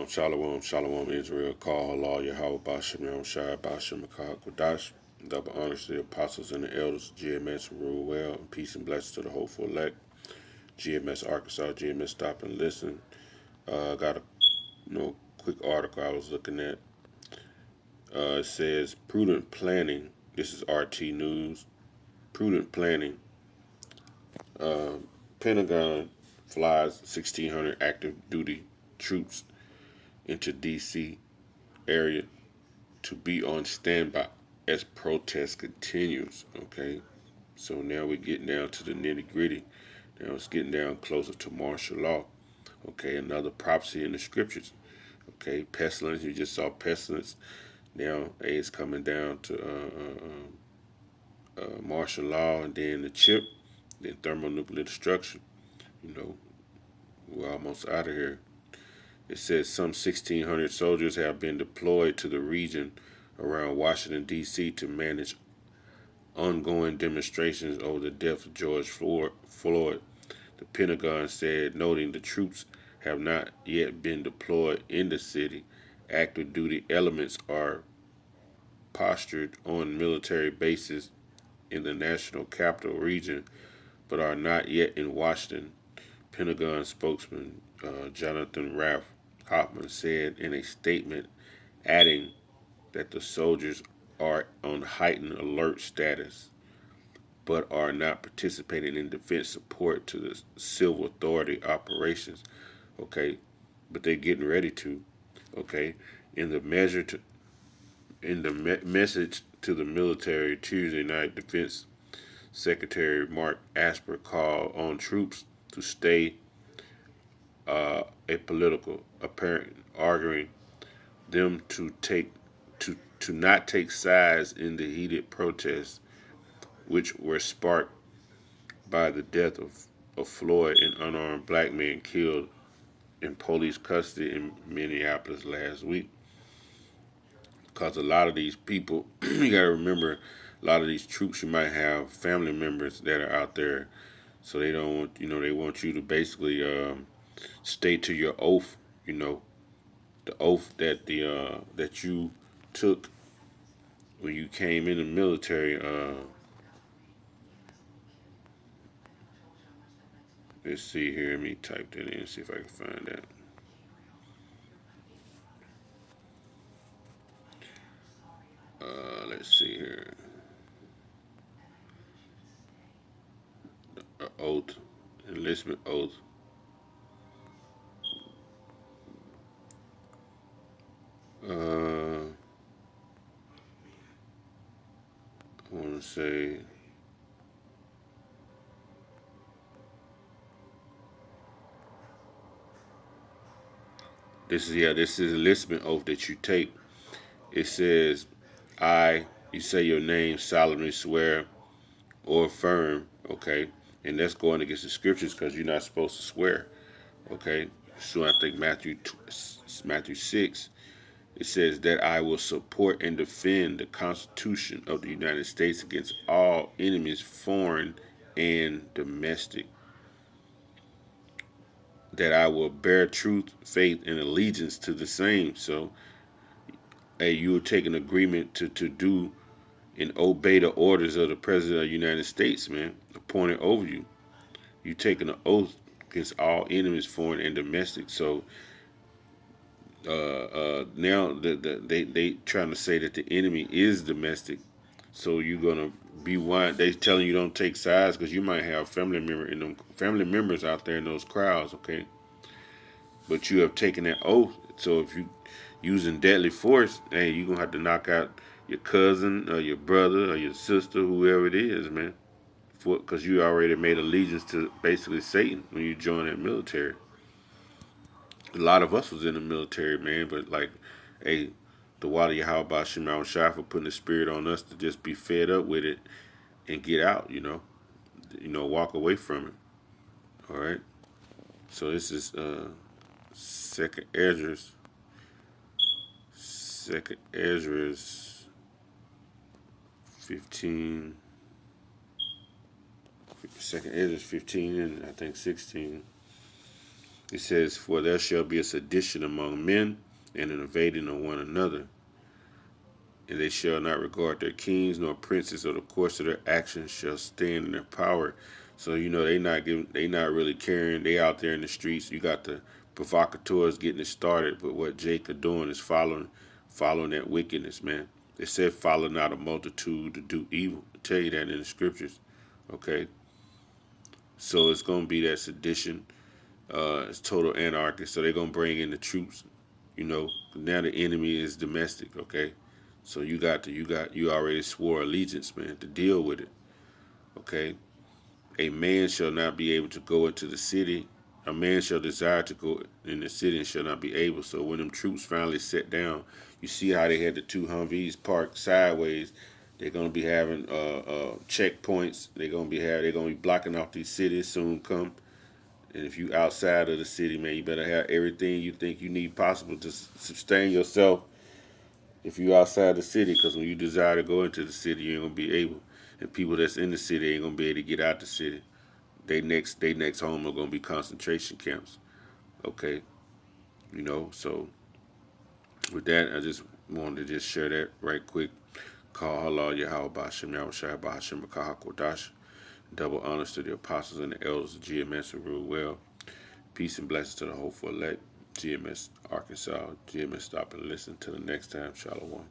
Shalom, Shalom, Israel, call Allah, Yahweh, Bashem, Yom Shai, Bashem, Makah, Kodash. Double honors to the apostles and the elders, GMS, rule well, and peace and blessings to the hopeful elect. GMS Arkansas, GMS Stop and Listen. Got a quick article I was looking at. It says prudent planning. This is RT News. Prudent planning. Pentagon flies 1,600 active duty troops into D.C. area to be on standby as protest continues. Okay, so now we're getting down to the nitty gritty. Now it's getting down closer to martial law. Okay, another prophecy in the scriptures. Okay, pestilence. You just saw pestilence. Now it's coming down to martial law, and then the chip, then thermonuclear destruction. We're almost out of here. It says some 1,600 soldiers have been deployed to the region around Washington, D.C. to manage ongoing demonstrations over the death of George Floyd. The Pentagon said, noting the troops have not yet been deployed in the city. Active duty elements are postured on military bases in the national capital region, but are not yet in Washington. Pentagon spokesman Jonathan Raff Hoffman said in a statement, adding that the soldiers are on heightened alert status, but are not participating in defense support to the Civil Authority operations. Okay, but they're getting ready to. Okay, in the message to the military Tuesday night, Defense Secretary Mark Esper called on troops to stay apolitical, apparent, arguing them to not take sides in the heated protests, which were sparked by the death of Floyd, an unarmed black man killed in police custody in Minneapolis last week. Because a lot of these people, you got to remember, a lot of these troops, you might have family members that are out there, so they don't want, they want you to basically stay to your oath, the oath that that you took when you came in the military. Let's see here. Let me type that in and see if I can find that. Let's see here. Oath, enlistment oath. I want to say. This is enlistment oath that you take. It says, you say your name, solemnly swear or affirm, okay? And that's going against the scriptures because you're not supposed to swear, okay? So I think Matthew 6, it says that I will support and defend the Constitution of the United States against all enemies, foreign and domestic. That I will bear truth, faith, and allegiance to the same. So, hey, you will take an agreement to do and obey the orders of the President of the United States, man, appointed over you. You taking an oath against all enemies, foreign and domestic. So now they trying to say that the enemy is domestic. So you're gonna be one. They telling you don't take sides because you might have family members out there in those crowds, okay? But you have taken that oath. So if you using deadly force, hey, you're gonna have to knock out your cousin or your brother or your sister, whoever it is, man. Because you already made allegiance to basically Satan when you joined that military. A lot of us was in the military, man, but like, hey, the water Yahweh Shema Shai for putting the spirit on us to just be fed up with it and get out, walk away from it. All right. So this is Second Ezra's 15. Second Ezra's 15 and I think 16. It says, "For there shall be a sedition among men, and an invading of one another, and they shall not regard their kings nor princes, or the course of their actions shall stand in their power." So they not really caring. They out there in the streets. You got the provocateurs getting it started, but what Jacob doing is following that wickedness, man. It said, "Follow not a multitude to do evil." I tell you that in the scriptures. Okay, so it's gonna be that sedition. It's total anarchy. So they're gonna bring in the troops. Now the enemy is domestic. Okay, so you already swore allegiance, man, to deal with it. Okay, a man shall not be able to go into the city. A man shall desire to go in the city and shall not be able. So when them troops finally sit down, you see how they had the two Humvees parked sideways. They're gonna be having checkpoints. They're gonna be blocking off these cities soon come. And if you outside of the city, man, you better have everything you think you need possible to sustain yourself. If you outside the city, because when you desire to go into the city, you ain't gonna be able. And people that's in the city ain't gonna be able to get out the city. They next home are gonna be concentration camps. Okay, So with that, I just wanted to just share that right quick. Call halal Yahweh Bashim Yahushai Bahashim Kodash. Double honors to the apostles and the elders of GMS who rule well. Peace and blessings to the hopeful elect. GMS Arkansas. GMS stop and listen. Till the next time. Shalom.